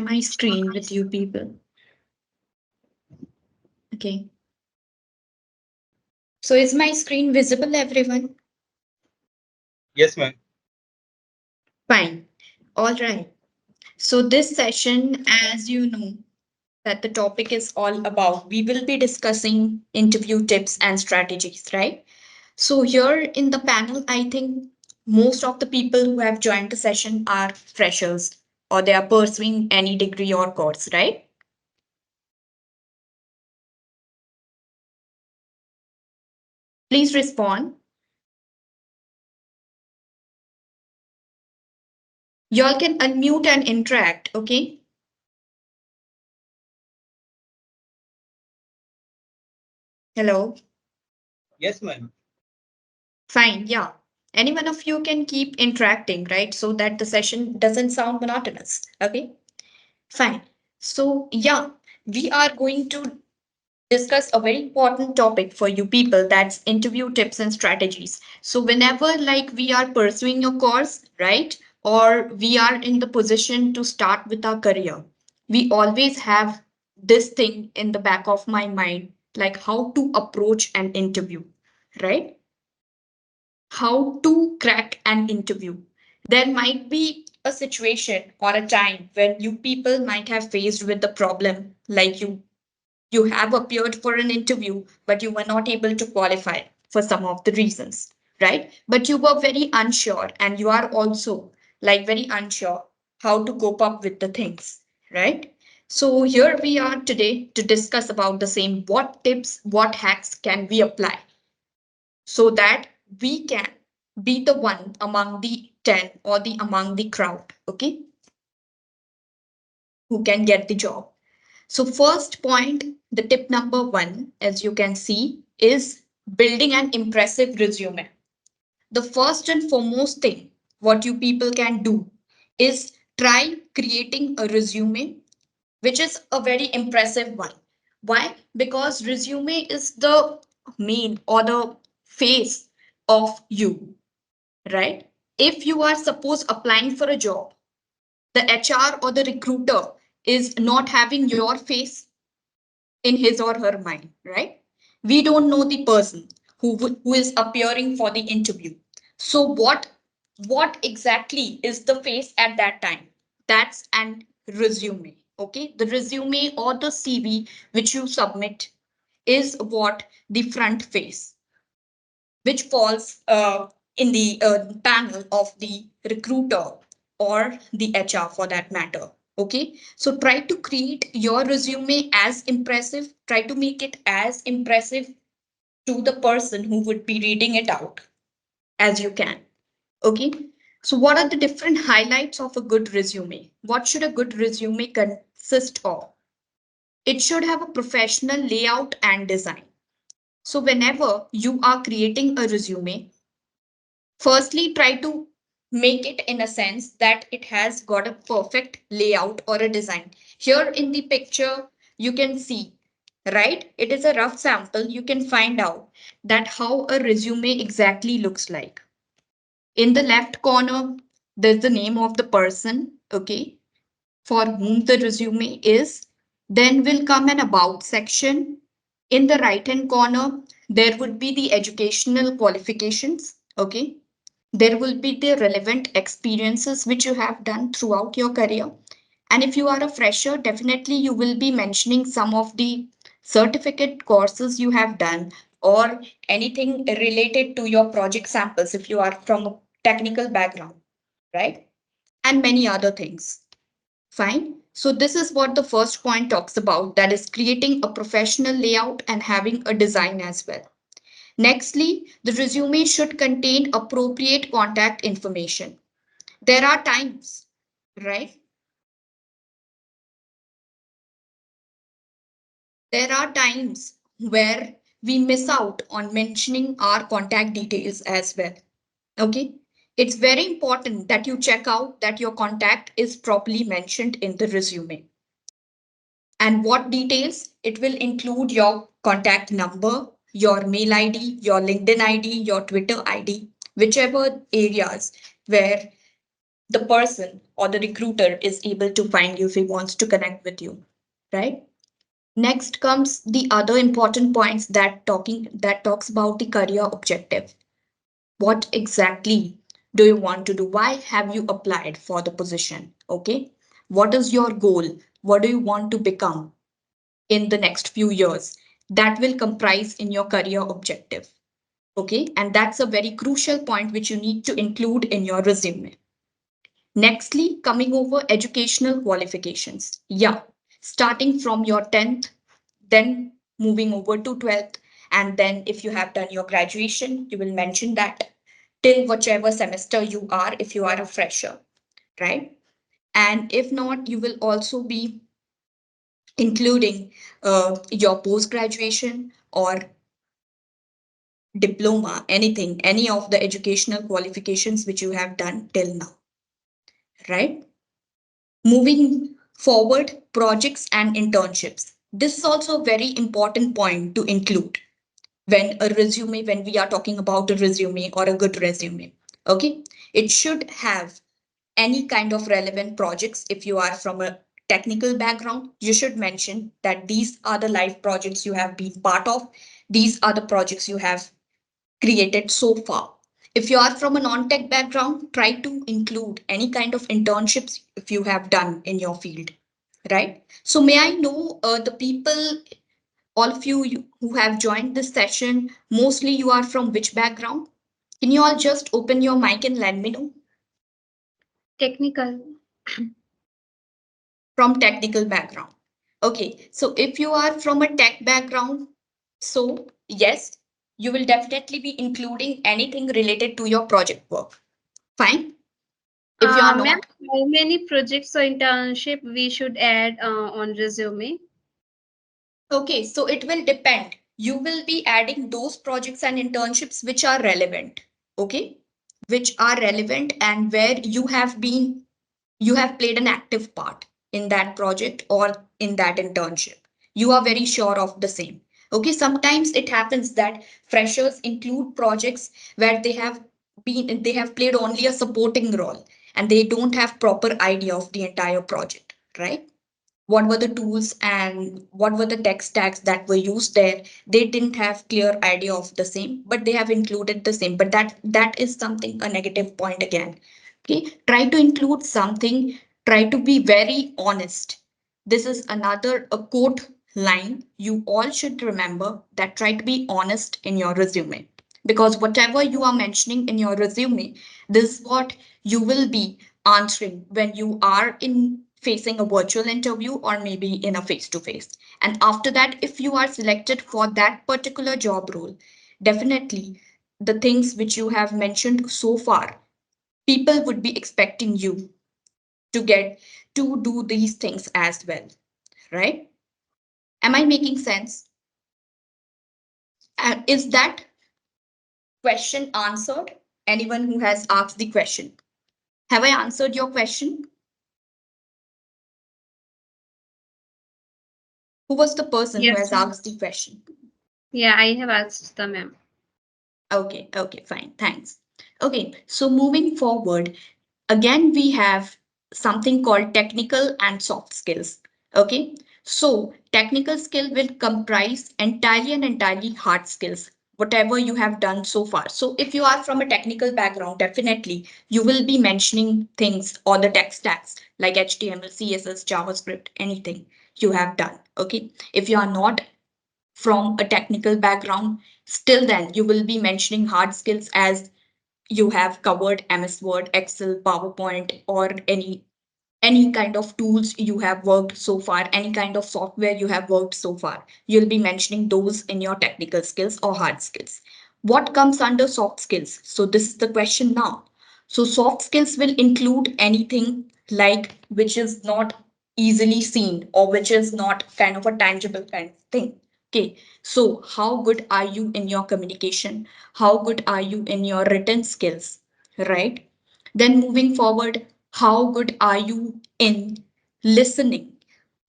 My screen with you people. Okay. So is my screen visible, everyone? Yes, ma'am. Fine. All right. So this session, as you know, that the topic is all about, we will be discussing interview tips and strategies, right? So here in the panel, I think most of the people who have joined the session are freshers or they are pursuing any degree or course, right? Please respond. Y'all can unmute and interact, okay? Hello. Yes, ma'am. Fine, yeah. Any one of you can keep interacting, right? So that the session doesn't sound monotonous. Okay, fine. So, yeah, we are going to discuss a very important topic for you people, that's interview tips and strategies. So whenever like we are pursuing a course, right, or we are in the position to start with our career, we always have this thing in the back of my mind, like how to approach an interview, right? How to crack an interview. There might be a situation or a time when you people might have faced with the problem, like you have appeared for an interview, but you were not able to qualify for some of the reasons, right? But you were very unsure, and you are also like very unsure how to cope up with the things, right? So here we are today to discuss about the same. What tips, what hacks can we apply so that we can be the one among the 10 or the among the crowd, okay, who can get the job. So first point, the tip number one, as you can see, is building an impressive resume. The first and foremost thing what you people can do is try creating a resume which is a very impressive one. Why? Because resume is the main or the face of you, right? If you are suppose applying for a job, the HR or the recruiter is not having your face in his or her mind, right? We don't know the person who is appearing for the interview. So what exactly is the face at that time? That's an resume. Okay, the resume or the CV which you submit is what the front face, which falls in the panel of the recruiter or the HR for that matter. Okay, so try to create your resume as impressive, try to make it as impressive to the person who would be reading it out as you can. Okay, so what are the different highlights of a good resume? What should a good resume consist of? It should have a professional layout and design. So whenever you are creating a resume, firstly, try to make it in a sense that it has got a perfect layout or a design. Here in the picture, you can see, right? It is a rough sample. You can find out that how a resume exactly looks like. In the left corner, there's the name of the person, okay, for whom the resume is. Then will come an about section. In the right hand corner, there would be the educational qualifications, okay. There will be the relevant experiences which you have done throughout your career. And if you are a fresher, definitely you will be mentioning some of the certificate courses you have done or anything related to your project samples if you are from a technical background, right? And many other things. Fine. So this is what the first point talks about, that is creating a professional layout and having a design as well. Nextly, the resume should contain appropriate contact information. There are times, right? There are times where we miss out on mentioning our contact details as well. Okay. It's very important that you check out that your contact is properly mentioned in the resume. And what details? It will include your contact number, your mail ID, your LinkedIn ID, your Twitter ID, whichever areas where the person or the recruiter is able to find you if he wants to connect with you, right? Next comes the other important points that talks about the career objective. What exactly do you want to do? Why have you applied for the position? Okay. What is your goal? What do you want to become in the next few years? That will comprise in your career objective. Okay. And that's a very crucial point which you need to include in your resume. Nextly, coming over educational qualifications. Yeah. Starting from your 10th, then moving over to 12th, and then if you have done your graduation, you will mention that till whichever semester you are, if you are a fresher, right? And if not, you will also be including your post graduation or diploma, anything, any of the educational qualifications which you have done till now, right? Moving forward, projects and internships. This is also a very important point to include when we are talking about a resume or a good resume. Okay, it should have any kind of relevant projects. If you are from a technical background, you should mention that these are the live projects you have been part of, these are the projects you have created so far. If you are from a non-tech background, try to include any kind of internships if you have done in your field, right? So may I know the people, all of who have joined this session, mostly you are from which background? Can you all just open your mic and let me know? Technical. From technical background. Okay, so if you are from a tech background, so yes, you will definitely be including anything related to your project work. Fine. If you are Ma'am, not, how many projects or internship we should add on resume? okay, so it will depend. You will be adding those projects and internships which are relevant. Okay, which are relevant and where you have played an active part in that project or in that internship. You are very sure of the same. Okay, sometimes it happens that freshers include projects where they have played only a supporting role and they don't have proper idea of the entire project, right? What were the tools and what were the tech stacks that were used there. They didn't have clear idea of the same, but they have included the same. But that is something a negative point again. Okay, try to include something, try to be very honest. This is another a quote line you all should remember, that try to be honest in your resume, because whatever you are mentioning in your resume, this is what you will be answering when you are in facing a virtual interview or maybe in a face to face. And after that, if you are selected for that particular job role, definitely the things which you have mentioned so far, people would be expecting you to get to do these things as well, right? Am I making sense? And is that question answered? Anyone who has asked the question, have I answered your question? Who was the person who has Yes, ma'am. asked the question? Yeah, I have asked the ma'am. Okay, okay, fine, thanks. Okay, so moving forward, again, we have something called technical and soft skills. Okay, so technical skill will comprise entirely and entirely hard skills, whatever you have done so far. So if you are from a technical background, definitely you will be mentioning things or the tech stacks like HTML, CSS, JavaScript, anything you have done. Okay, if you are not from a technical background, still then you will be mentioning hard skills as you have covered MS Word, Excel, PowerPoint, or any kind of tools you have worked so far, any kind of software you have worked so far. You'll be mentioning those in your technical skills or hard skills. What comes under soft skills? So this is the question now. So soft skills will include anything like which is not easily seen or which is not kind of a tangible kind of thing. Okay, so how good are you in your communication? How good are you in your written skills? Right? Then moving forward, how good are you in listening?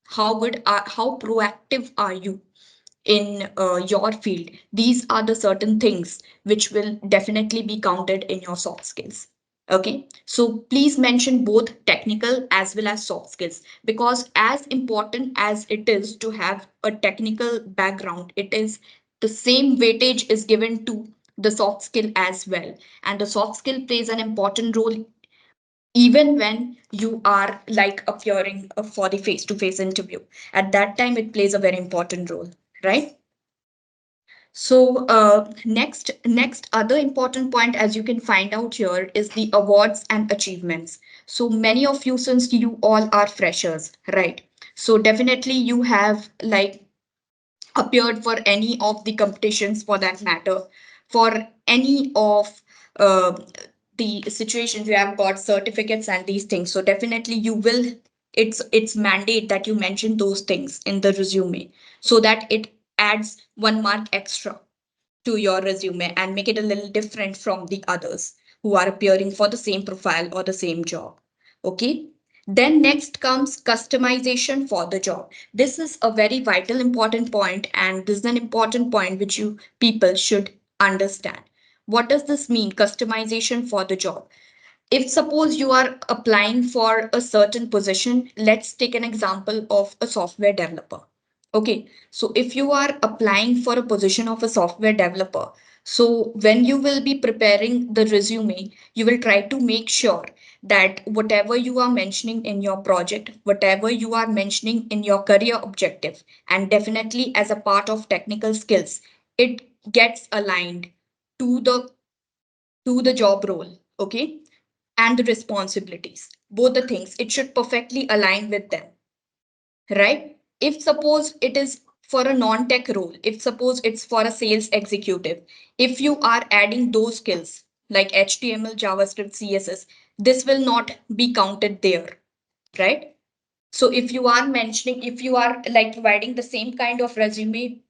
How proactive are you in your field? These are the certain things which will definitely be counted in your soft skills. Okay, so please mention both technical as well as soft skills, because as important as it is to have a technical background, it is the same weightage is given to the soft skill as well. And the soft skill plays an important role even when you are like appearing for the face to face interview. At that time, it plays a very important role, right? So next other important point, as you can find out here, is the awards and achievements. So many of you, since you all are freshers, right? So definitely you have like appeared for any of the competitions for that matter, for any of uh, the situations you have got certificates and these things. So definitely you will, it's mandate that you mention those things in the resume so that it adds 1 mark extra to your resume and make it a little different from the others who are appearing for the same profile or the same job. Okay. Then next comes customization for the job. This is a very vital important point, and this is an important point which you people should understand. What does this mean? Customization for the job. If suppose you are applying for a certain position, let's take an example of a software developer. Okay, so if you are applying for a position of a software developer, so when you will be preparing the resume, you will try to make sure that whatever you are mentioning in your project, whatever you are mentioning in your career objective, and definitely as a part of technical skills, it gets aligned to the job role. Okay, and the responsibilities, both the things, it should perfectly align with them, right? If suppose it is for a non-tech role, if suppose it's for a sales executive, if you are adding those skills like HTML, JavaScript, CSS, this will not be counted there, right? So if you are mentioning, if you are like providing the same kind of resume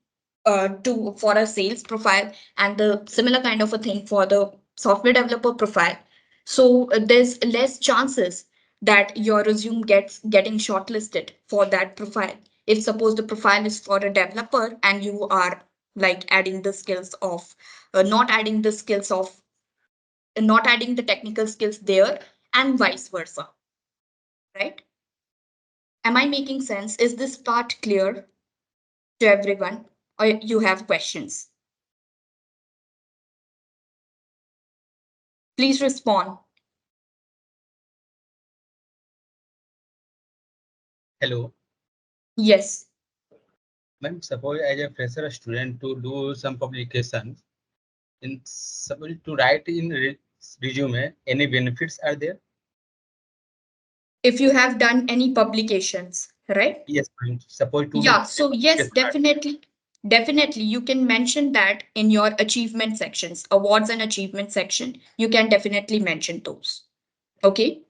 to for a sales profile and the similar kind of a thing for the software developer profile, so there's less chances that your resume gets getting shortlisted for that profile. If suppose the profile is for a developer and you are like adding the skills of not adding the skills of not adding the technical skills there, and vice versa, right? Am I making sense? Is this part clear to everyone, or you have questions? Please respond. Hello. Yes. Ma'am, suppose as a fresher student to do some publications, in suppose to write in resume, any benefits are there? If you have done any publications, right? Yes, ma'am. Suppose to Yeah, so yes, publication are there. definitely you can mention that in your achievement sections, awards and achievement section. You can definitely mention those. Okay.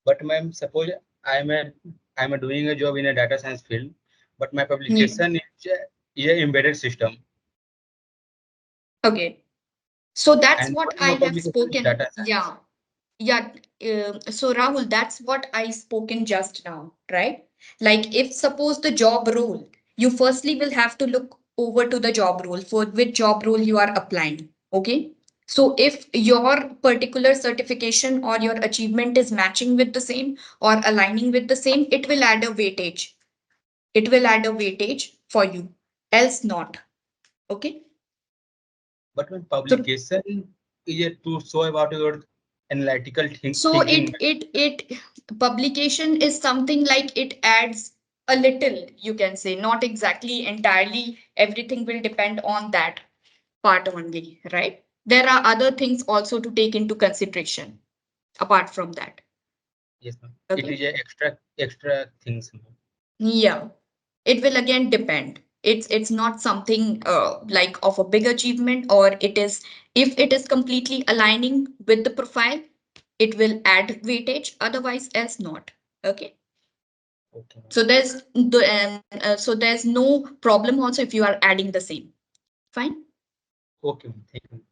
But ma'am, suppose I'm a I'm a doing a job in a data science field, but my Yeah. publication is a embedded system, Okay. So that's and what one I more have publication is spoken. data science. Yeah. Yeah. So Rahul, that's what I spoken just now, right? Like if suppose the job role, you firstly will have to look over to the job role for which job role you are applying. Okay. So if your particular certification or your achievement is matching with the same or aligning with the same, it will add a weightage. It will add a weightage for you. Else not. Okay. But when So publication is a to show about your analytical So thinking. it publication is something like it adds a little, you can say, not exactly entirely. Everything will depend on that part only, right? There are other things also to take into consideration apart from that. Yes, ma'am. It Okay. is a extra things, ma'am. Yeah. It will again depend. It's not something like of a big achievement, or it is, if it is completely aligning with the profile, it will add weightage, otherwise else not. Okay. Okay, ma'am. So there's no problem also if you are adding the same. Fine. Okay, ma'am. Thank you.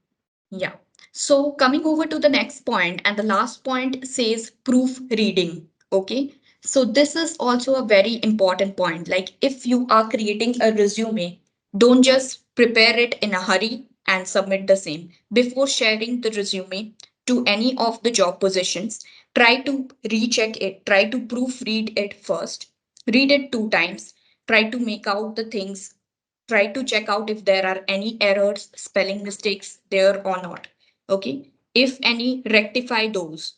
Yeah. So coming over to the next point, and the last point says proofreading. Okay. So this is also a very important point. Like if you are creating a resume, don't just prepare it in a hurry and submit the same. Before sharing the resume, to any of the job positions, try to recheck it, try to proofread it first, read it 2 times, try to make out the things, try to check out if there are any errors, spelling mistakes there or not. Okay. If any, rectify those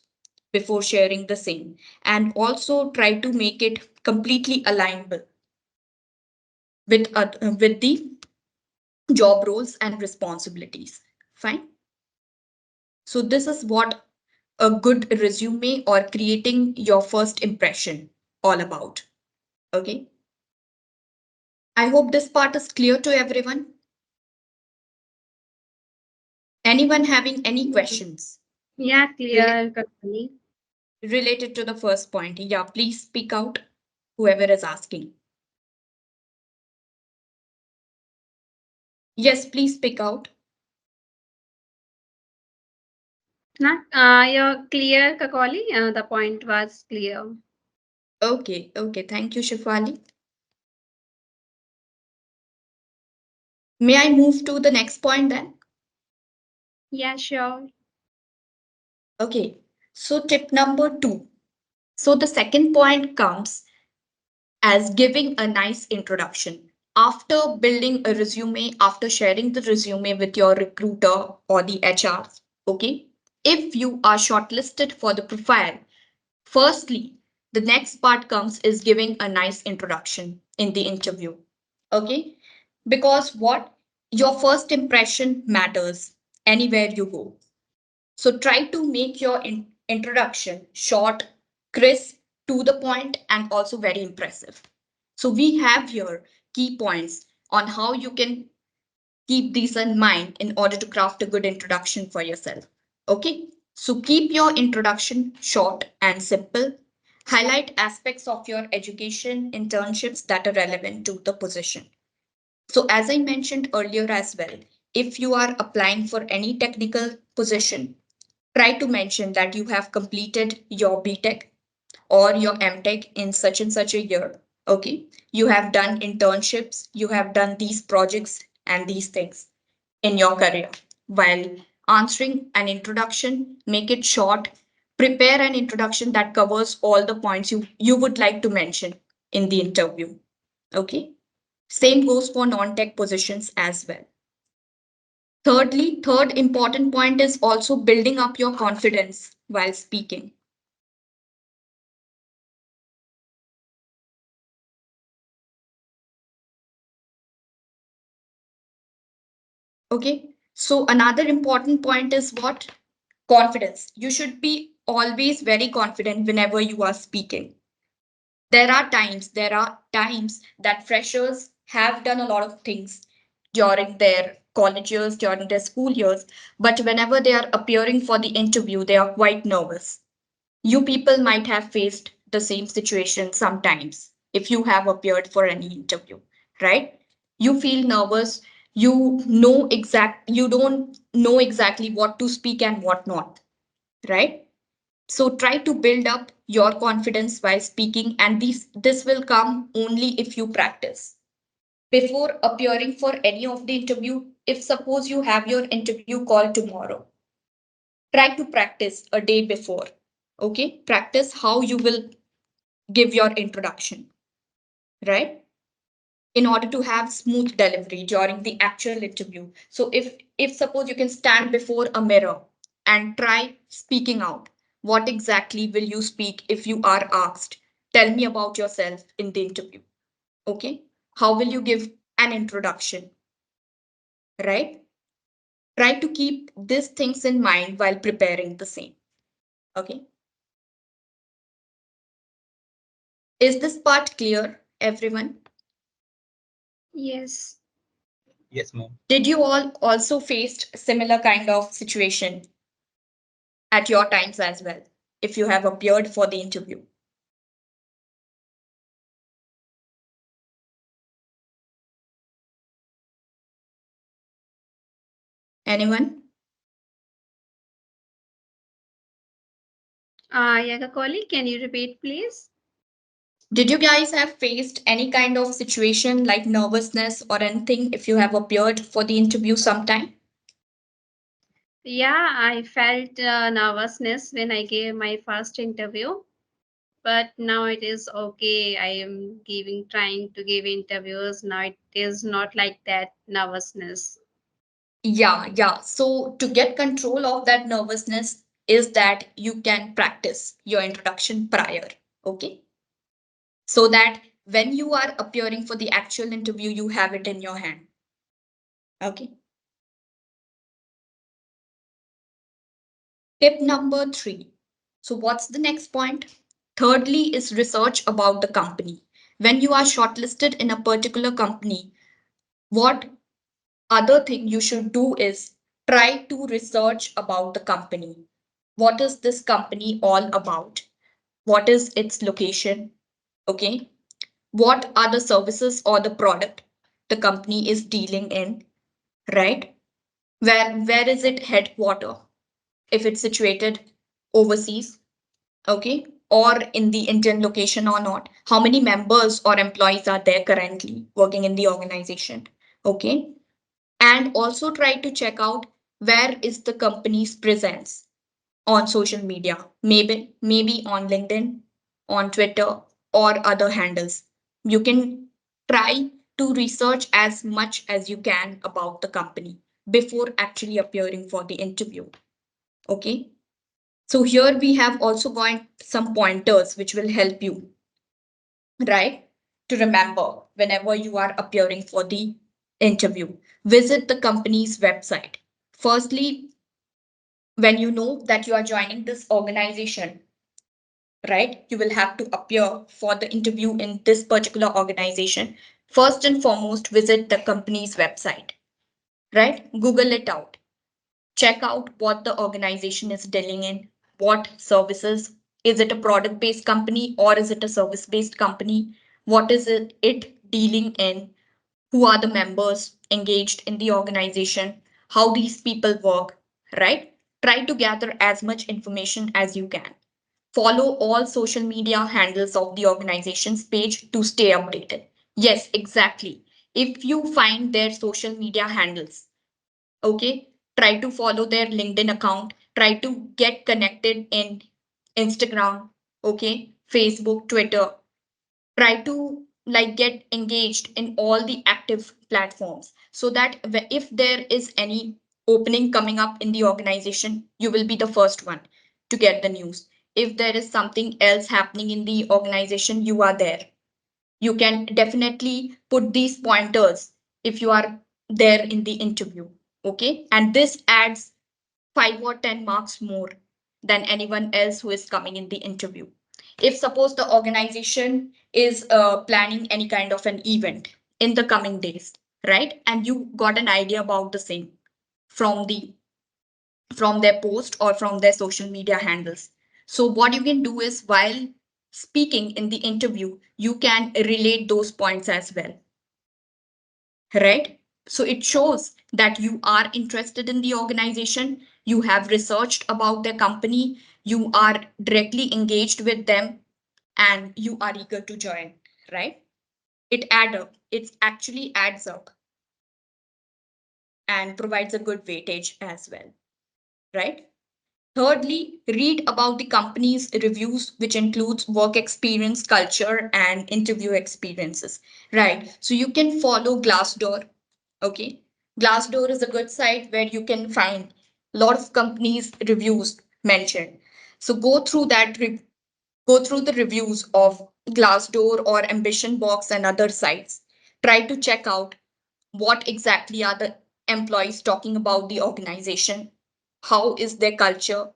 before sharing the same. And also try to make it completely alignable with the job roles and responsibilities. Fine. So this is what a good resume or creating your first impression all about. Okay. I hope this part is clear to everyone. Anyone having any questions Yeah, rela- clear, Kakali. related to the first point? Yeah, please speak out, whoever is asking. Yes, please speak out. Not, you're clear, Kakali. The point was clear. Okay, okay. Thank you, Shifali. May I move to the next point then? Yeah, sure. Okay. So tip number 2. So the second point comes as giving a nice introduction. After building a resume, after sharing the resume with your recruiter or the HR, okay? If you are shortlisted for the profile, firstly, the next part comes is giving a nice introduction in the interview, okay? Because what? Your first impression matters anywhere you go. So try to make your introduction short, crisp, to the point, and also very impressive. So we have here key points on how you can keep these in mind in order to craft a good introduction for yourself. Okay, so keep your introduction short and simple. Highlight aspects of your education, internships that are relevant to the position. So, as I mentioned earlier as well, if you are applying for any technical position, try to mention that you have completed your BTech or your MTech in such and such a year. Okay. You have done internships, you have done these projects and these things in your career. While answering an introduction, make it short. Prepare an introduction that covers all the points you would like to mention in the interview. Okay. Same goes for non tech positions as well. Thirdly, third important point is also building up your confidence while speaking. Okay. So another important point is what? Confidence. You should be always very confident whenever you are speaking. There are times that freshers have done a lot of things during their college years, during their school years, but whenever they are appearing for the interview, they are quite nervous. You people might have faced the same situation sometimes if you have appeared for any interview, right? You feel nervous, you don't know exactly what to speak and what not, right? So try to build up your confidence while speaking, and this will come only if you practice. Before appearing for any of the interview, if suppose you have your interview call tomorrow, try to practice a day before. Okay, practice how you will give your introduction, right? In order to have smooth delivery during the actual interview. So if suppose you can stand before a mirror and try speaking out, what exactly will you speak if you are asked, tell me about yourself in the interview? Okay, how will you give an introduction, right? Try to keep these things in mind while preparing the same. Okay, is this part clear, everyone? Yes. Yes, ma'am. Did you all also faced similar kind of situation at your times as well, if you have appeared for the interview? Anyone? Yeah, Kakali, can you repeat, please? Did you guys have faced any kind of situation like nervousness or anything if you have appeared for the interview sometime? Yeah, I felt nervousness when I gave my first interview, but now it is okay. I am trying to give interviews. Now it is not like that nervousness. Yeah. So to get control of that nervousness is that you can practice your introduction prior. Okay. So that when you are appearing for the actual interview, you have it in your hand. Okay. Tip number three. So what's the next point? Thirdly is research about the company. When you are shortlisted in a particular company, what other thing you should do is try to research about the company. What is this company all about? What is its location? Okay. What are the services or the product the company is dealing in, right? Where is it headquarter? If it's situated overseas, okay, or in the Indian location or not? How many members or employees are there currently working in the organization? Okay. And also try to check out where is the company's presence on social media, maybe on LinkedIn, on Twitter, or other handles. You can try to research as much as you can about the company before actually appearing for the interview. Okay. So here we have also got some pointers which will help you, right, to remember whenever you are appearing for the interview. Visit the company's website. Firstly, when you know that you are joining this organization, right, you will have to appear for the interview in this particular organization. First and foremost, visit the company's website, right? Google it out. Check out what the organization is dealing in, what services. Is it a product based company or is it a service based company? What is it dealing in? Who are the members engaged in the organization? How these people work, right? Try to gather as much information as you can. Follow all social media handles of the organization's page to stay updated. Yes, exactly. If you find their social media handles, okay, try to follow their LinkedIn account, try to get connected in Instagram, okay, Facebook, Twitter. Try to like get engaged in all the active platforms so that if there is any opening coming up in the organization, you will be the first one to get the news. If there is something else happening in the organization, you are there. You can definitely put these pointers if you are there in the interview. Okay. And this adds 5 or 10 marks more than anyone else who is coming in the interview. If suppose the organization is planning any kind of an event in the coming days, right, and you got an idea about the same from from their post or from their social media handles, so what you can do is while speaking in the interview you can relate those points as well, right? So it shows that you are interested in the organization, you have researched about their company, you are directly engaged with them, and you are eager to join, right? It add up. It actually adds up and provides a good weightage as well, right? Thirdly, read about the company's reviews, which includes work experience, culture, and interview experiences, right? So you can follow Glassdoor. Okay. Glassdoor is a good site where you can find a lot of companies' reviews mentioned. So go through the reviews of Glassdoor or Ambition Box and other sites. Try to check out what exactly are the employees talking about the organization, how is their culture,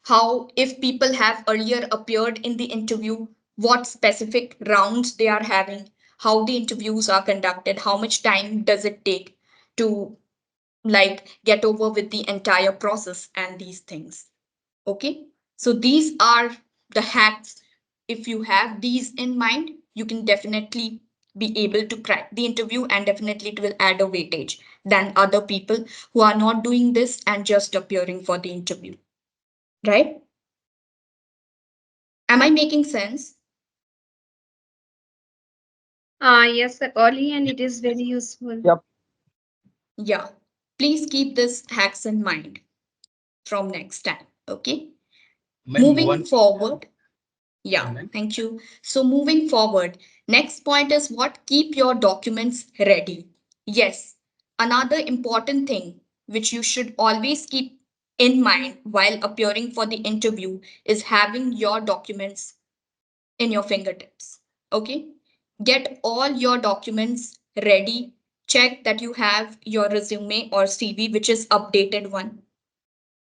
how if people have earlier appeared in the interview, what specific rounds they are having, how the interviews are conducted, how much time does it take to like get over with the entire process and these things. Okay. So these are the hacks. If you have these in mind, you can definitely be able to crack the interview, and definitely it will add a weightage than other people who are not doing this and just appearing for the interview. Right? Am I making sense? Yes, Kakali, and it is very useful. Yep. Yeah. Please keep this hacks in mind. from next time. Okay. Ma'am, Moving one forward. Yeah, ma'am. thank you. So moving forward, next point is what? Keep your documents ready. Yes, another important thing which you should always keep in mind while appearing for the interview is having your documents in your fingertips. Okay, get all your documents ready. Check that you have your resume or CV, which is updated one,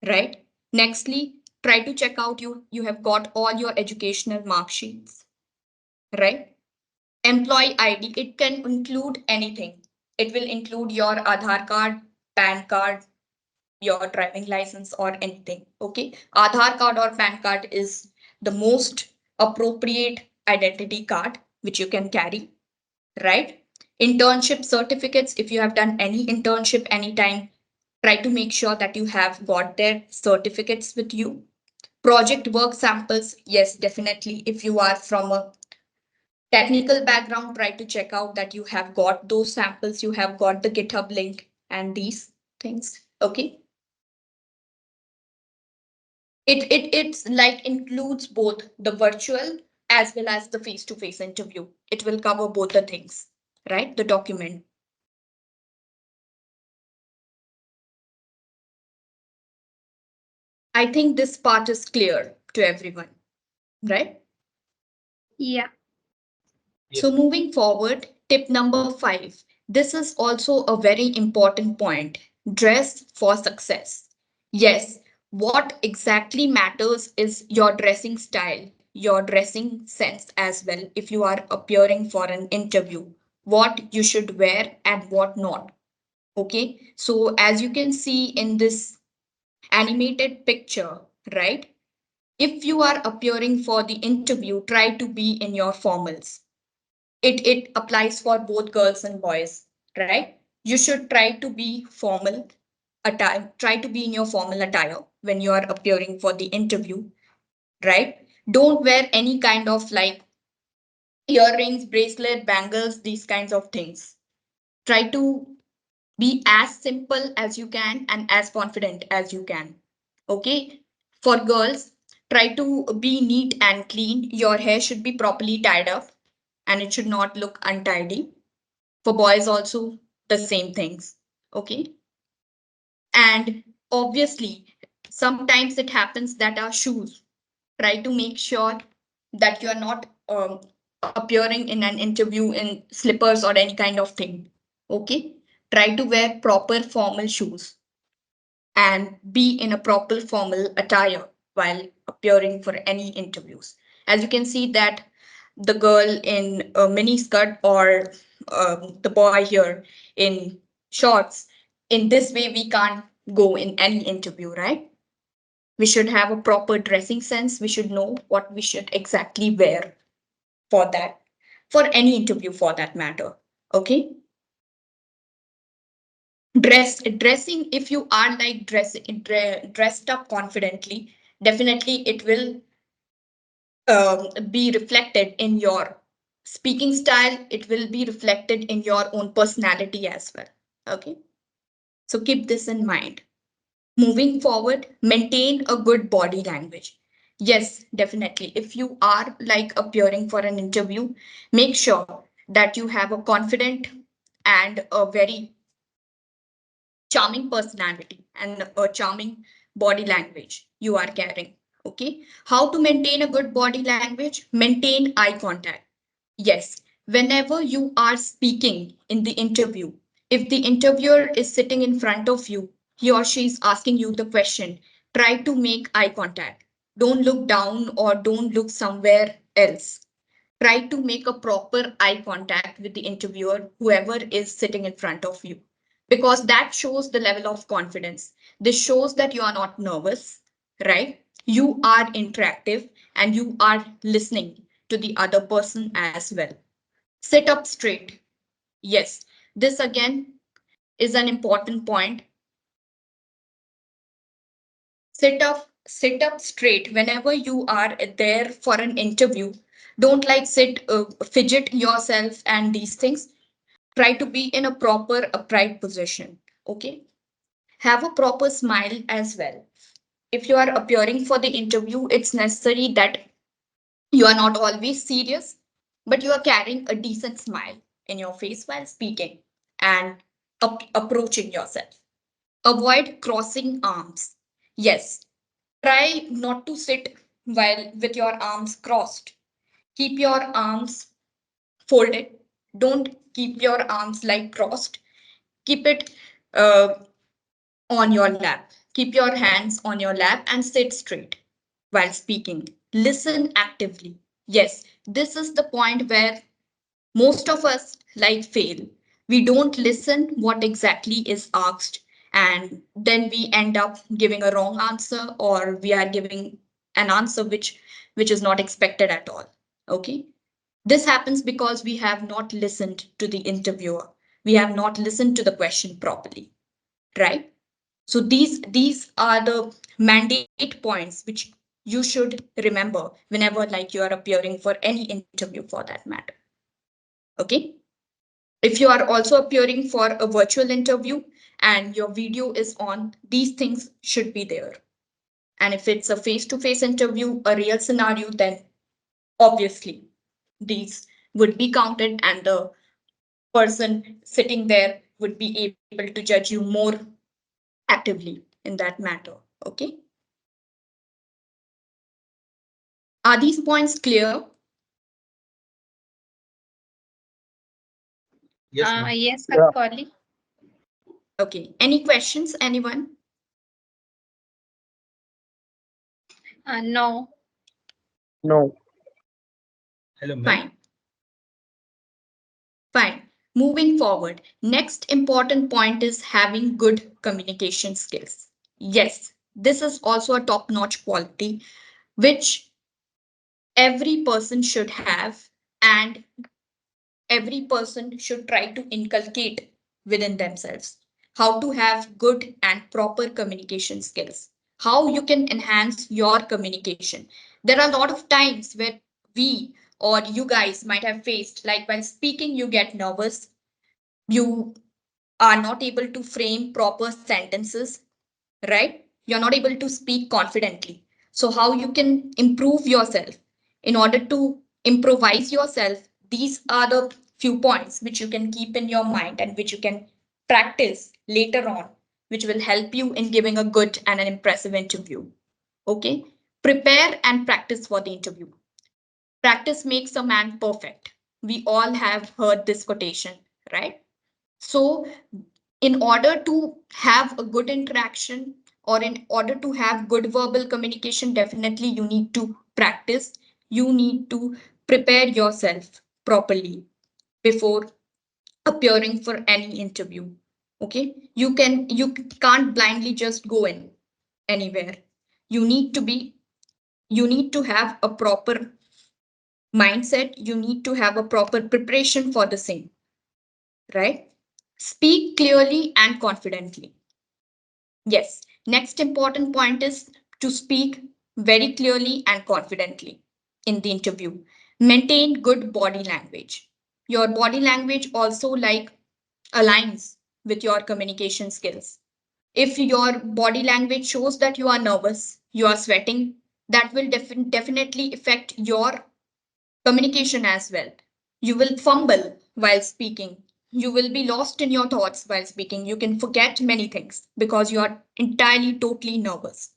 right? Nextly, try to check out you have got all your educational mark sheets, right? Employee ID, it can include anything. It will include your Aadhaar card, PAN card, your driving license, or anything. Okay, Aadhaar card or PAN card is the most appropriate identity card which you can carry, right? Internship certificates, if you have done any internship anytime, try to make sure that you have got their certificates with you. Project work samples, yes, definitely. If you are from a technical background, try to check out that you have got those samples, you have got the GitHub link and these things. Okay. It's like includes both the virtual as well as the face-to-face interview. It will cover both the things, right? The document. I think this part is clear to everyone, right? Yeah. Yes. So moving forward, tip number 5. This is also a very important point. Dress for success. Yes, what exactly matters is your dressing style, your dressing sense as well. If you are appearing for an interview, what you should wear and what not. Okay, so as you can see in this animated picture, right? If you are appearing for the interview, try to be in your formals. It applies for both girls and boys, right? You should try to be formal attire, try to be in your formal attire when you are appearing for the interview, right? Don't wear any kind of like earrings, bracelet, bangles, these kinds of things. Try to be as simple as you can and as confident as you can. Okay, for girls, try to be neat and clean. Your hair should be properly tied up and it should not look untidy. For boys also, the same things. Okay, and obviously sometimes it happens that our shoes, try to make sure that you are not appearing in an interview in slippers or any kind of thing. Okay, try to wear proper formal shoes and be in a proper formal attire while appearing for any interviews. As you can see that the girl in a mini skirt or the boy here in shorts, in this way we can't go in any interview, right? We should have a proper dressing sense. We should know what we should exactly wear for that, for any interview for that matter. Okay. Dressing, if you are like dressed up confidently, definitely it will be reflected in your speaking style. It will be reflected in your own personality as well. Okay, so keep this in mind. Moving forward, maintain a good body language. Yes, definitely. If you are like appearing for an interview, make sure that you have a confident and a very charming personality and a charming body language you are carrying. Okay. How to maintain a good body language? Maintain eye contact. Yes. Whenever you are speaking in the interview, if the interviewer is sitting in front of you, he or she is asking you the question, try to make eye contact. Don't look down or don't look somewhere else. Try to make a proper eye contact with the interviewer, whoever is sitting in front of you, because that shows the level of confidence. This shows that you are not nervous, right? You are interactive and you are listening to the other person as well. Sit up straight. Yes, this again is an important point. Sit up straight whenever you are there for an interview. Don't like sit fidget yourself and these things. Try to be in a proper upright position. Okay, have a proper smile as well. if you are appearing for the interview, it's necessary that you are not always serious, but you are carrying a decent smile in your face while speaking and approaching yourself. Avoid crossing arms. Yes, try not to sit while with your arms crossed. Keep your arms folded. Don't keep your arms like crossed. Keep it uh, on your lap. Keep your hands on your lap and sit straight while speaking. Listen actively. Yes, this is the point where most of us like fail. We don't listen what exactly is asked, and then we end up giving a wrong answer, or we are giving an answer which is not expected at all. Okay, this happens because we have not listened to the interviewer. We have not listened to the question properly, right? So these are the mandate points which you should remember whenever like you are appearing for any interview for that matter. Okay. If you are also appearing for a virtual interview and your video is on, these things should be there. And if it's a face-to-face interview, a real scenario, then obviously these would be counted and the person sitting there would be able to judge you more actively in that matter. Okay. Are these points clear? Yes, ma'am. Yes, Yeah. Kali. Okay. Any questions, anyone? No. No. Hello, ma'am. Fine. Fine. Moving forward, next important point is having good communication skills. Yes, this is also a top-notch quality which every person should have, and every person should try to inculcate within themselves. How to have good and proper communication skills. How you can enhance your communication. There are a lot of times where we or you guys might have faced, like while speaking, you get nervous, you are not able to frame proper sentences, right? You're not able to speak confidently. So, how you can improve yourself in order to improvise yourself? These are the few points which you can keep in your mind and which you can practice later on, which will help you in giving a good and an impressive interview. Okay, prepare and practice for the interview. Practice makes a man perfect. We all have heard this quotation, right? So, in order to have a good interaction or in order to have good verbal communication, definitely you need to practice. You need to prepare yourself properly before appearing for any interview. Okay, you can't blindly just go in anywhere. You need to be, you need to have a proper mindset. You need to have a proper preparation for the same, right? Speak clearly and confidently. Yes, next important point is to speak very clearly and confidently in the interview. Maintain good body language. Your body language also like aligns with your communication skills. If your body language shows that you are nervous, you are sweating, that will definitely affect your communication as well. You will fumble while speaking. You will be lost in your thoughts while speaking. You can forget many things because you are entirely, totally nervous.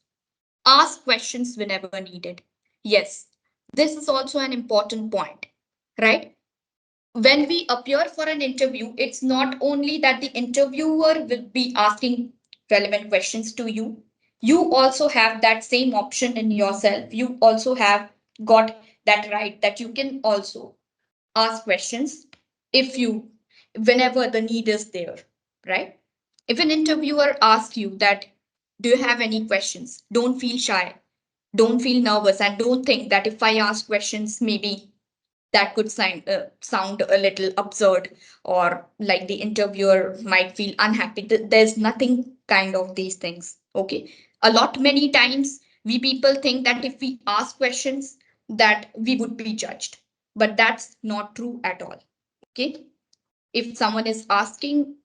Ask questions whenever needed. Yes, this is also an important point, right? When we appear for an interview, it's not only that the interviewer will be asking relevant questions to you, you also have that same option in yourself. You also have got that right that you can also ask questions if you, whenever the need is there, right? If an interviewer asks you that, do you have any questions? Don't feel shy, don't feel nervous, and don't think that if I ask questions, maybe that could sound a little absurd or like the interviewer might feel unhappy. There's nothing kind of these things. Okay. A lot many times we people think that if we ask questions that we would be judged, but that's not true at all. Okay. If someone is asking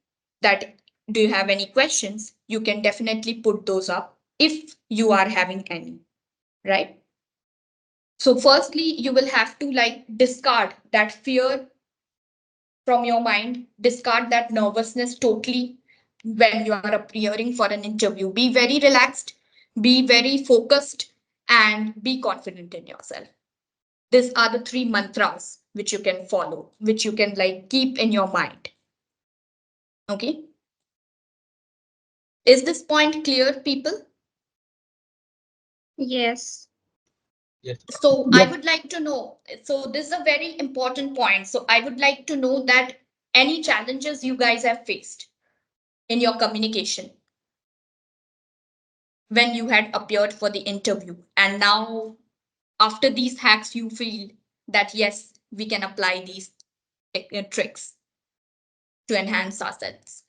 that, do you have any questions? You can definitely put those up. if you are having any, right? So firstly, you will have to like discard that fear from your mind, discard that nervousness totally when you are appearing for an interview. Be very relaxed, be very focused, and be confident in yourself. These are the three mantras which you can follow, which you can like keep in your mind. Okay. Is this point clear, people? Yes. Yes. So I Yep. would like to know. So this is a very important point. So I would like to know that any challenges you guys have faced in your communication when you had appeared for the interview, and now after these hacks you feel that yes, we can apply these tricks to enhance ourselves.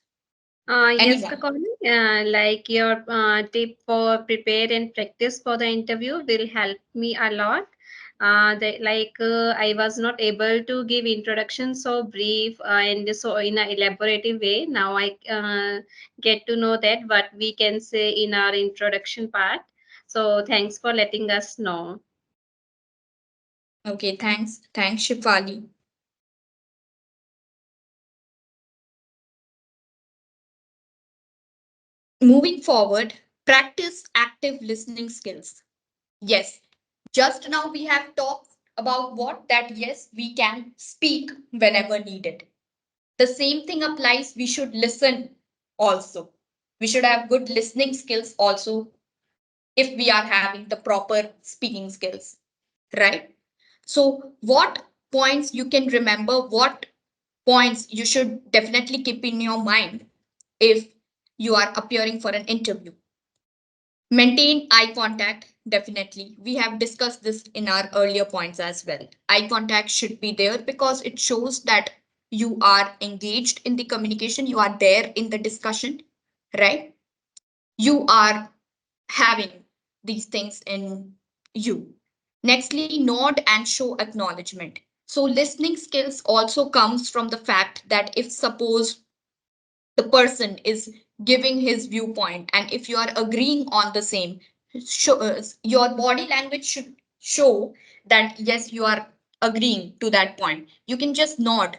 Yes, Anyone? Kakoni, like your tip for prepare and practice for the interview will help me a lot. I was not able to give introduction so brief and so in a elaborative way. Now I get to know that what we can say in our introduction part. So thanks for letting us know. Okay, thanks Shifali. Moving forward, practice active listening skills. Yes, just now we have talked about what that yes, we can speak whenever needed. The same thing applies. We should listen also. We should have good listening skills also if we are having the proper speaking skills, right? So, what points you can remember, what points you should definitely keep in your mind if you are appearing for an interview? Maintain eye contact, definitely. We have discussed this in our earlier points as well. Eye contact should be there because it shows that you are engaged in the communication, you are there in the discussion, right? You are having these things in you. Nextly, nod and show acknowledgement. So listening skills also comes from the fact that if suppose the person is giving his viewpoint and if you are agreeing on the same, your body language should show that yes, you are agreeing to that point. You can just nod,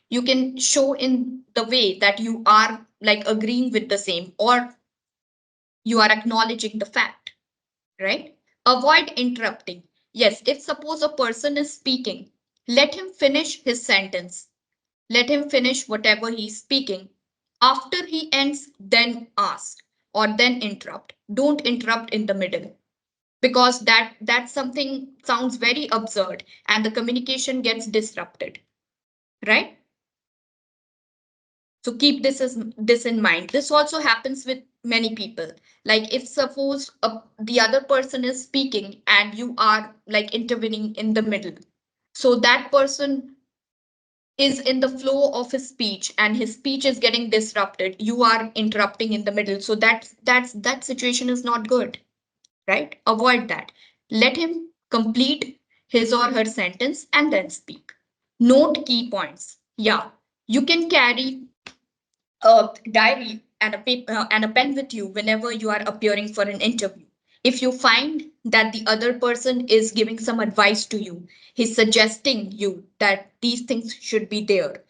you can show in the way that you are like agreeing with the same, or you are acknowledging the fact, right? Avoid interrupting. Yes, if suppose a person is speaking, let him finish his sentence, let him finish whatever he's speaking. After he ends, then ask or then interrupt. Don't interrupt in the middle because that's something sounds very absurd and the communication gets disrupted, right? So keep this in mind. This also happens with many people. Like if suppose the other person is speaking and you are like intervening in the middle, so that person is in the flow of his speech and his speech is getting disrupted, you are interrupting in the middle, so that situation is not good, right? Avoid that. Let him complete his or her sentence and then speak. Note key points. Yeah, you can carry a diary and a paper and a pen with you whenever you are appearing for an interview. If you find that the other person is giving some advice to you, he's suggesting you that these things should be there,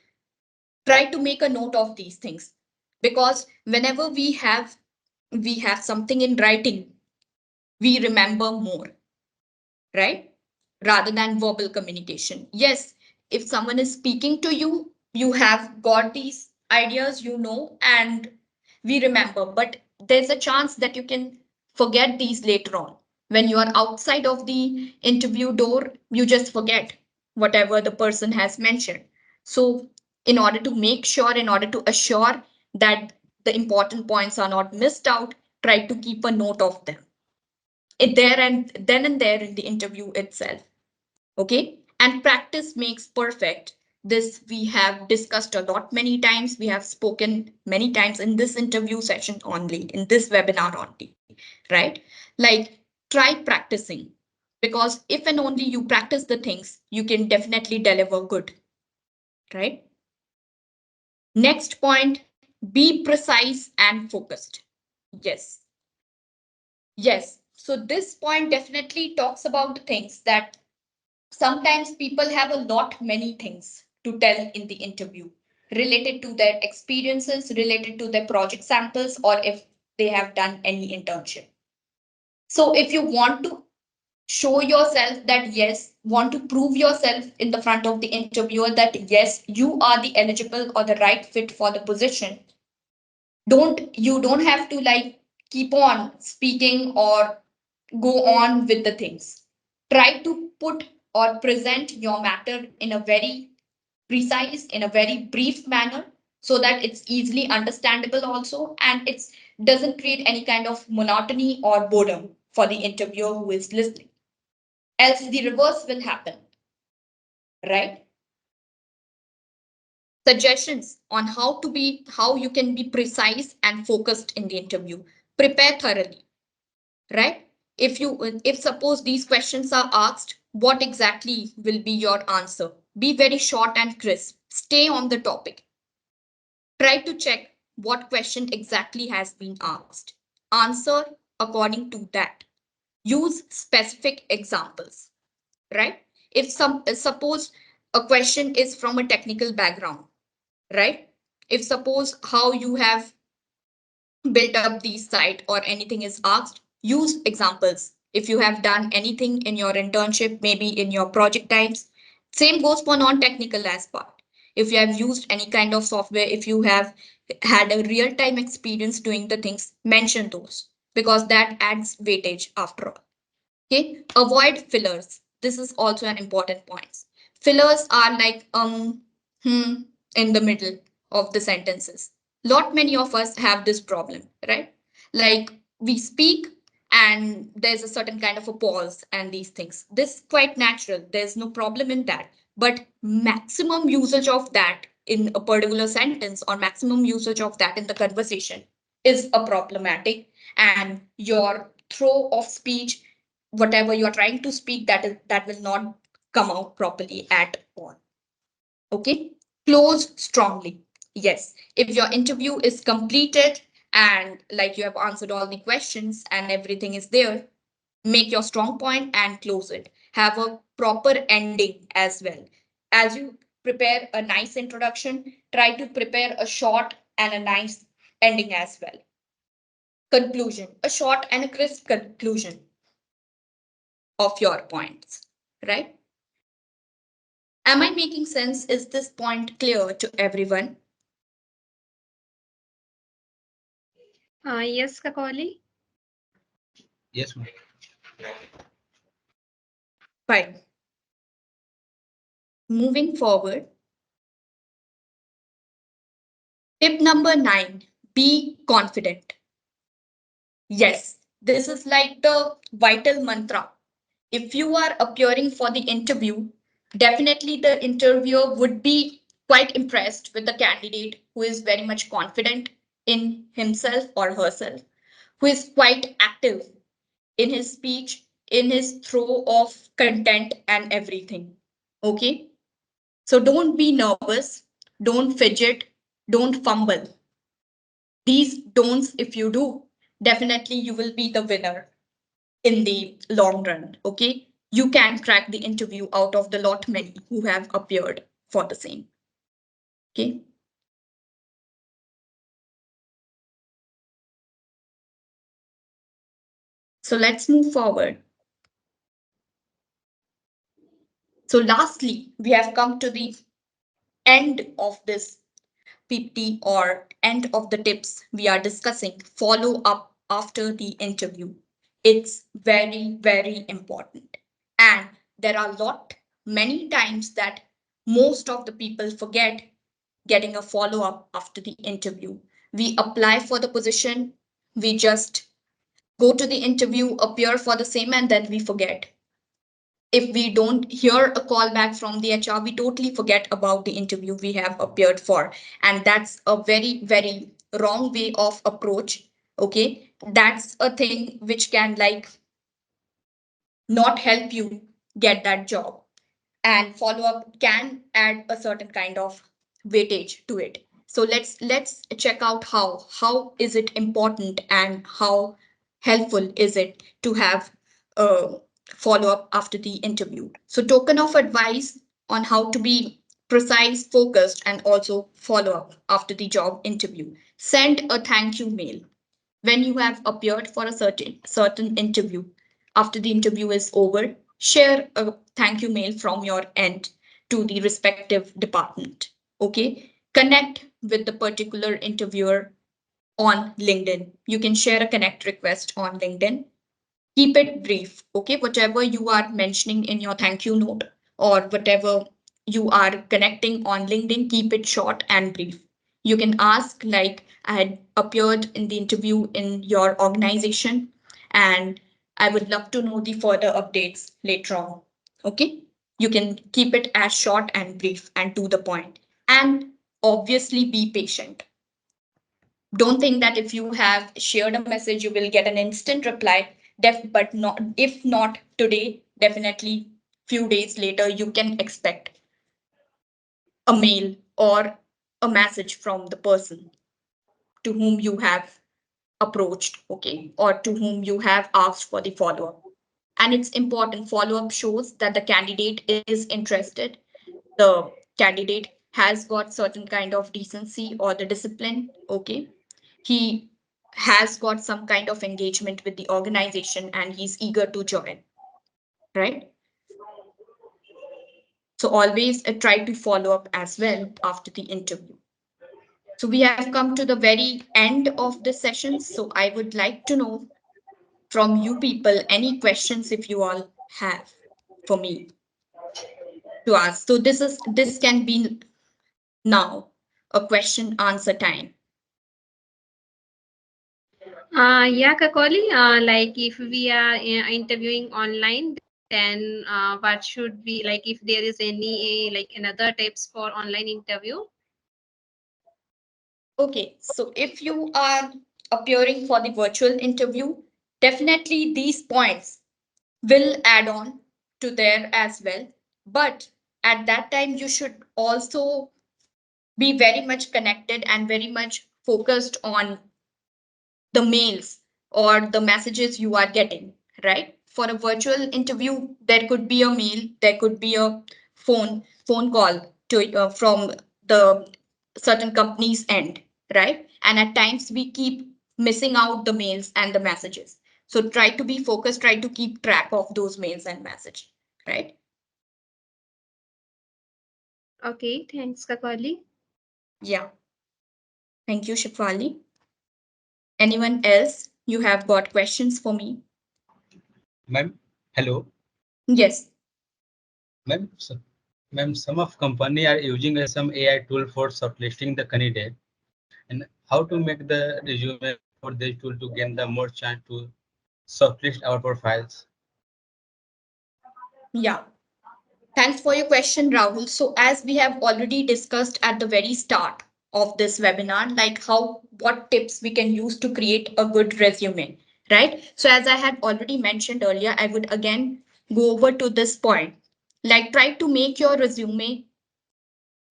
try to make a note of these things, because whenever we have something in writing, we remember more, right? Rather than verbal communication. Yes, if someone is speaking to you, you have got these ideas, and we remember, but there's a chance that you can forget these later on. When you are outside of the interview door, you just forget whatever the person has mentioned. So, in order to assure that the important points are not missed out, try to keep a note of them there and there in the interview itself. Okay, and practice makes perfect. This we have discussed a lot many times, we have spoken many times in this interview session only, in this webinar only, right? Like, try practicing, because if and only you practice the things, you can definitely deliver good, right? Next point, be precise and focused. Yes, Yes. So this point definitely talks about the things that sometimes people have a lot many things to tell in the interview related to their experiences, related to their project samples, or if they have done any internship. So if you want to show yourself that yes, want to prove yourself in the front of the interviewer that yes, you are the eligible or the right fit for the position, don't have to like keep on speaking or go on with the things. Try to put or present your matter in a very precise, in a very brief manner, so that it's easily understandable also, and it doesn't create any kind of monotony or boredom for the interviewer who is listening. Else the reverse will happen, right? Suggestions on how you can be precise and focused in the interview. Prepare thoroughly, right? If suppose these questions are asked, what exactly will be your answer? Be very short and crisp. Stay on the topic. Try to check what question exactly has been asked. Answer according to that. Use specific examples, right? If some suppose a question is from a technical background, right? If suppose how you have built up the site or anything is asked, use examples. If you have done anything in your internship, maybe in your project times, same goes for non-technical as part. If you have used any kind of software, if you have had a real-time experience doing the things, mention those because that adds weightage after all. Okay, avoid fillers. This is also an important point. Fillers are like hmm in the middle of the sentences. Lot many of us have this problem, right? Like we speak and there's a certain kind of a pause and these things. This quite natural. There's no problem in that. But maximum usage of that in a particular sentence or maximum usage of that in the conversation is a problematic, and your throw of speech, whatever you're trying to speak, that will not come out properly at all. Okay, close strongly. Yes, if your interview is completed and like you have answered all the questions and everything is there, make your strong point and close it. Have a proper ending as well. As you prepare a nice introduction, try to prepare a short and a nice ending as well. Conclusion, a short and a crisp conclusion of your points, right? Am I making sense? Is this point clear to everyone? Yes, Kakoli. Yes, ma'am. Fine. Moving forward, tip number 9, be confident. Yes, this is like the vital mantra. If you are appearing for the interview, definitely the interviewer would be quite impressed with the candidate who is very much confident in himself or herself, who is quite active in his speech, in his throw of content and everything. Okay? So don't be nervous, don't fidget, don't fumble. These don'ts, if you do, definitely you will be the winner in the long run. Okay? You can crack the interview out of the lot many who have appeared for the same. Okay? So let's move forward. So lastly, we have come to the end of this PPT or end of the tips we are discussing. Follow up after the interview. It's very, very important. And there are many times that most of the people forget getting a follow up after the interview. We apply for the position, we just go to the interview, appear for the same, and then we forget. If we don't hear a call back from the HR, we totally forget about the interview we have appeared for. And that's a very, very wrong way of approach. Okay. That's a thing which can like not help you get that job. And follow up can add a certain kind of weightage to it. So let's check out how is it important and how helpful is it to have a follow up after the interview? So, token of advice on how to be precise, focused, and also follow up after the job interview. Send a thank you mail when you have appeared for a certain interview. After the interview is over, share a thank you mail from your end to the respective department. Okay, connect with the particular interviewer on LinkedIn. You can share a connect request on LinkedIn. Keep it brief. Okay, whatever you are mentioning in your thank you note or whatever you are connecting on LinkedIn, keep it short and brief. You can ask, like, I had appeared in the interview in your organization and I would love to know the further updates later on. Okay, you can keep it as short and brief and to the point. And obviously be patient. Don't think that if you have shared a message you will get an instant reply. But not, if not today, definitely few days later you can expect a mail or a message from the person to whom you have approached, okay, or to whom you have asked for the follow up. And it's important, follow up shows that the candidate is interested, the candidate has got certain kind of decency or the discipline, okay, he has got some kind of engagement with the organization and he's eager to join, right? So always try to follow up as well after the interview. So we have come to the very end of this session, so I would like to know from you people any questions if you all have for me to ask. So this can be now a question answer time. Yeah, Kakoli, like if we are interviewing online, then what should be like if there is any like another tips for online interview? Okay, so if you are appearing for the virtual interview, definitely these points will add on to there as well. But at that time, you should also be very much connected and very much focused on the mails or the messages you are getting, right? For a virtual interview, there could be a mail, there could be a phone call to from the certain company's end, right? And at times we keep missing out the mails and the messages. So try to be focused, try to keep track of those mails and message, right? Okay, thanks, Kakoli. Yeah. Thank you, Shifali. Anyone else? You have got questions for me? Ma'am, hello. Yes. Ma'am, ma'am, some of company are using some AI tool for shortlisting the candidate, and how to make the resume for this tool to gain the more chance to shortlist our profiles. Yeah. Thanks for your question, Rahul. So, as we have already discussed at the very start of this webinar, like what tips we can use to create a good resume, right? So, as I had already mentioned earlier, I would again go over to this point. Like, try to make your resume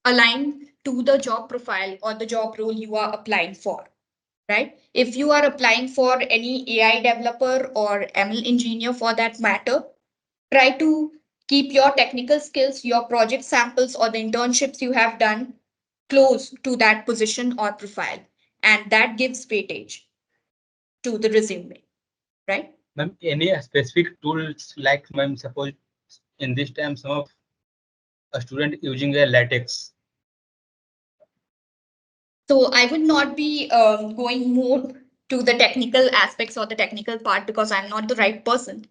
align to the job profile or the job role you are applying for, right? If you are applying for any AI developer or ML engineer for that matter, try to keep your technical skills, your project samples, or the internships you have done close to that position or profile. And that gives weightage to the resume, right? Ma'am, any specific tools like ma'am, suppose in this time some of a student using a latex. So I would not be going more to the technical aspects or the technical part because I'm not the right person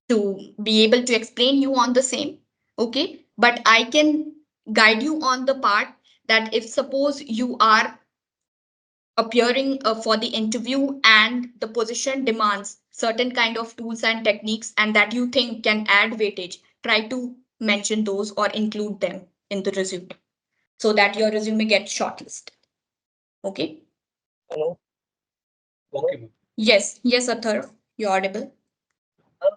to be able to explain you on the same. Okay. But I can guide you on the part that if suppose you are appearing for the interview and the position demands certain kind of tools and techniques and that you think can add weightage, try to mention those or include them in the resume so that your resume gets shortlisted. Okay. Hello. Okay, ma'am. Yes, Athar, you're audible. Ma'am,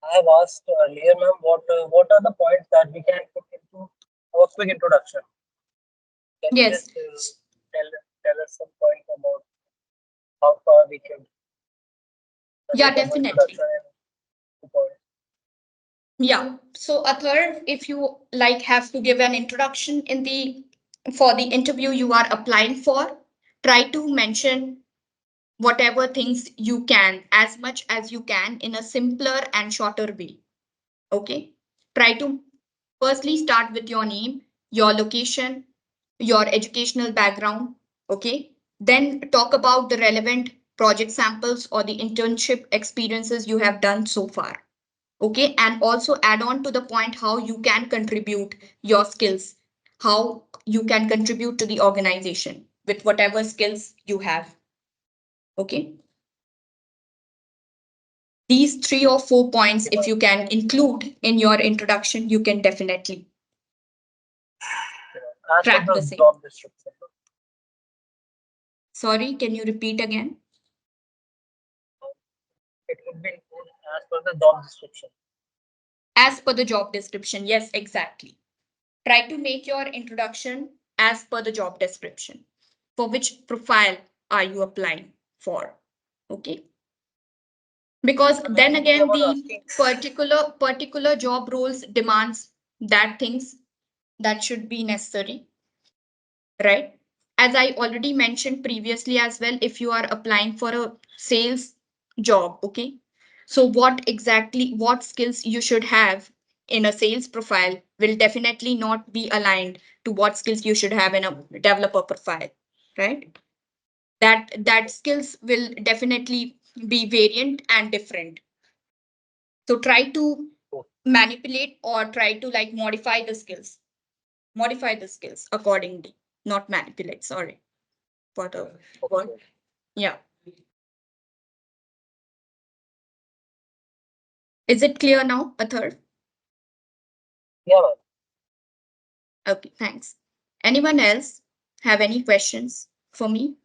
I have asked earlier, ma'am, what are the points that we can put into our quick introduction? Can you Yes. just tell tell us some points about how far we could? Yeah, Some definitely. introduction and 2 points. Yeah. So Athar, if you like have to give an introduction in the for the interview you are applying for, try to mention whatever things you can as much as you can in a simpler and shorter way. Okay. Try to firstly start with your name, your location, your educational background. Okay. Then talk about the relevant project samples or the internship experiences you have done so far. Okay. And also add on to the point how you can contribute your skills, how you can contribute to the organization with whatever skills you have. Okay. These 3 or 4 points, if you can include in your introduction, you can definitely As per crack the the same. job description. Sorry, can you repeat again? It could be included as per the job description. As per the job description. Yes, exactly. Try to make your introduction as per the job description. For which profile are you applying for? Okay. Because then Actually, I again, was the asking. particular job roles demands that things that should be necessary, right? As I already mentioned previously as well, if you are applying for a sales job, okay? So what skills you should have in a sales profile will definitely not be aligned to what skills you should have in a developer profile, right? That skills will definitely be variant and different. So try to manipulate or try to like modify the skills accordingly, not manipulate, sorry for the word. Okay. Yeah. Is it clear now, Athar? Yeah, ma'am. Okay, thanks. Anyone else have any questions for me?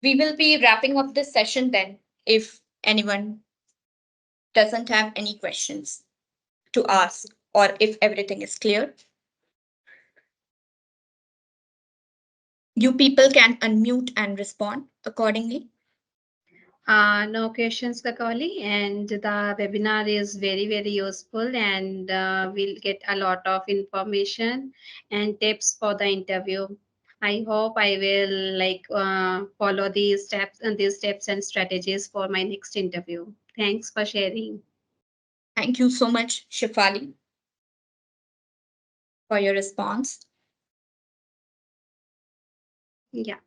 We will be wrapping up this session then if anyone doesn't have any questions to ask or if everything is clear. You people can unmute and respond accordingly. No questions, Kakali, and the webinar is very, very useful, and we'll get a lot of information and tips for the interview. I hope I will follow these steps and strategies for my next interview. Thanks for sharing. Thank you so much, Shifali, for your response. Yeah.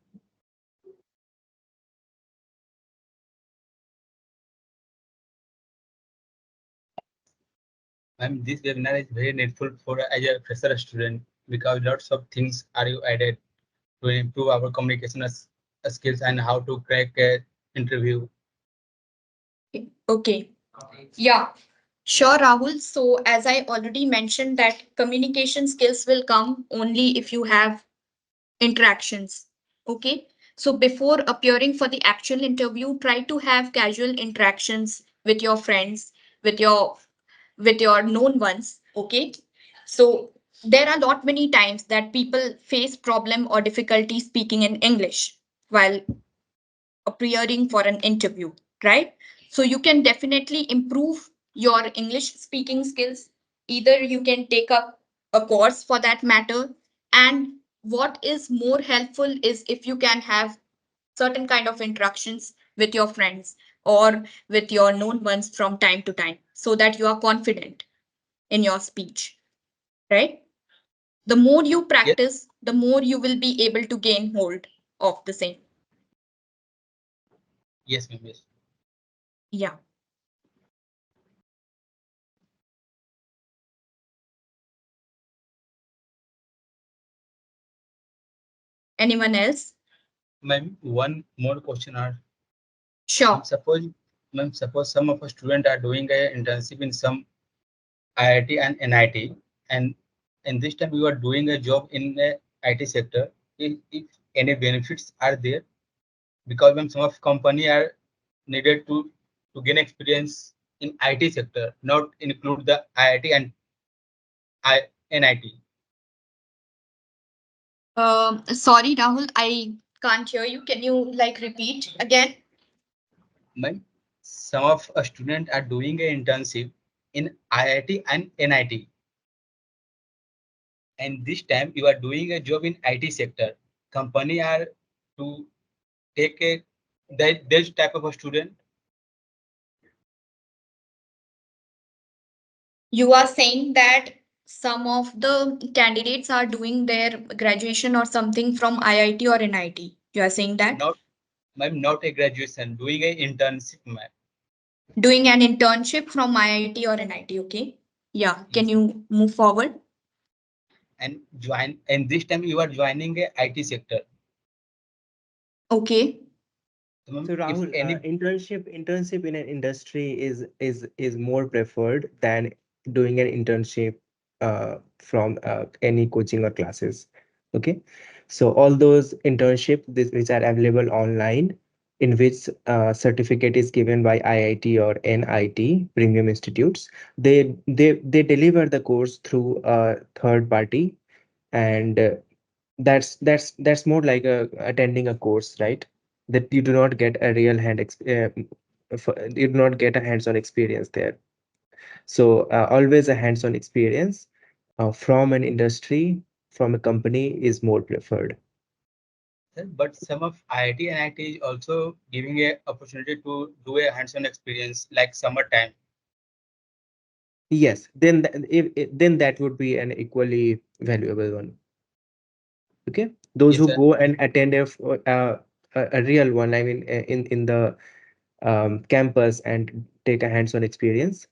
Ma'am, this webinar is very needful for as a fresher student because lots of things are you added to improve our communication skills and how to crack a interview. Okay. Yeah, sure, Rahul. So, as I already mentioned, that communication skills will come only if you have interactions. Okay. So, before appearing for the actual interview, try to have casual interactions with your friends, with your with your known ones. Okay. So, there are lot many times that people face problem or difficulty speaking in English while appearing for an interview, right? So you can definitely improve your English speaking skills. Either you can take up a course for that matter. And what is more helpful is if you can have certain kind of interactions with your friends or with your known ones from time to time so that you are confident in your speech, right? The more you Yes, practice, the more you will be able to gain hold of the same. yes, ma'am, yes. Yeah. Anyone else? Ma'am, one more question are Sure. suppose some of our students are doing a internship in some IIT and NIT, and this time you are doing a job in a IT sector, if any benefits are there, because when some of company are needed to gain experience in IT sector, not include the IIT and NIT. Sorry, Rahul, I can't hear you. Can you like repeat again? My, some of a student are doing an internship in IIT and NIT, and this time you are doing a job in IT sector. Company are to take a that this type of a student. You are saying that some of the candidates are doing their graduation or something from IIT or NIT. You are saying that? Not, ma'am, not a graduation, doing a internship, ma'am. Doing an internship from IIT or NIT, okay? Yeah, can Yes, you move forward? and join, and this time you are joining a IT sector. Okay. So, ma'am, So if Rahul, any, internship in an industry is more preferred than doing an internship from any coaching or classes. Okay, so all those which are available online, in which certificate is given by IIT or NIT premium institutes, they deliver the course through a third party, and that's more like attending a course, right? That you do not get a real you do not get a hands-on experience there. So always a hands-on experience from an industry, from a company is more preferred. but some of IIT and NIT is also giving a opportunity to do a hands-on experience like summertime. Yes, then then that would be an equally valuable one. Okay, those Yes, who sir. go and attend a real one, I mean in the campus, and take a hands-on experience,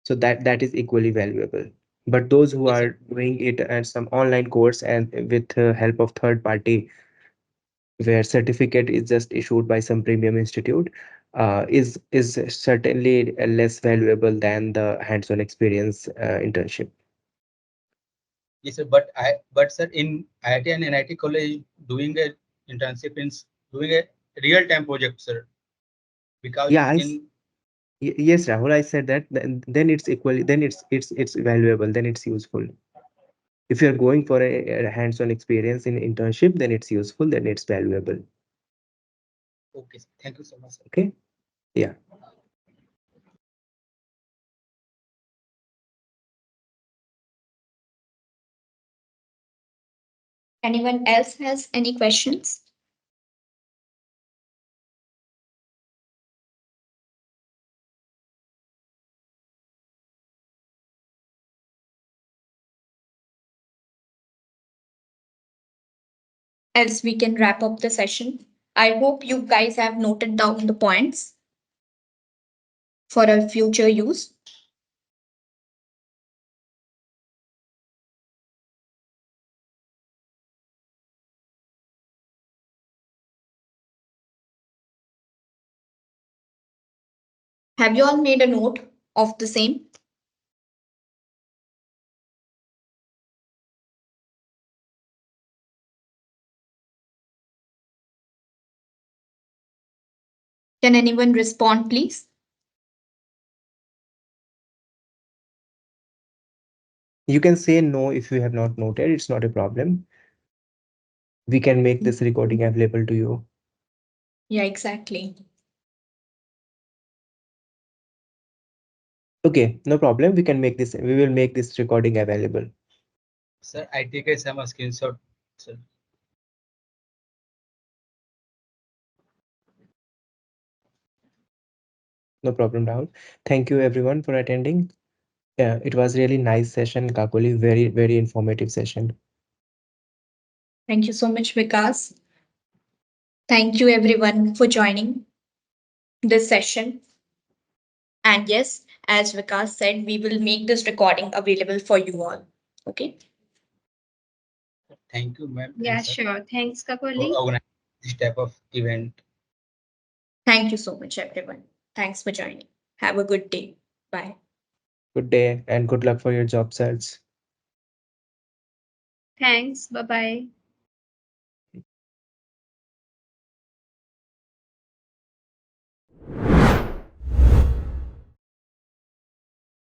so that is equally valuable. But those who Yes, sir. are doing it as some online course and with help of third party, where certificate is just issued by some premium institute, is certainly less valuable than the hands-on experience internship. Yes, sir. But sir, in IIT and NIT college, doing a internship in doing a real-time project, sir. Because Yeah, in yes, Rahul, I said that, then it's equally, then it's valuable, then it's useful. If you're going for a hands-on experience in internship, then it's useful, then it's valuable. okay, sir. Thank you so much, sir. Okay, yeah. Anyone else has any questions? Else we can wrap up the session. I hope you guys have noted down the points for our future use. Have you all made a note of the same? Can anyone respond, please? You can say no if you have not noted, it's not a problem. We can make this recording available to you. Yeah, exactly. Okay, no problem. We will make this recording available. Sir, I take a some screenshot, sir. No problem, Rahul. Thank you everyone for attending. Yeah, it was really nice session, Kakuli. Very, very informative session. Thank you so much, Vikas. Thank you, everyone, for joining this session. And yes, as Vikas said, we will make this recording available for you all. Okay. Thank you, ma'am and Yeah, sir, sure. Thanks, for Kapoli. organizing this type of event. Thank you so much, everyone. Thanks for joining. Have a good day. Bye. Good day and good luck for your job search. Thanks. Bye bye.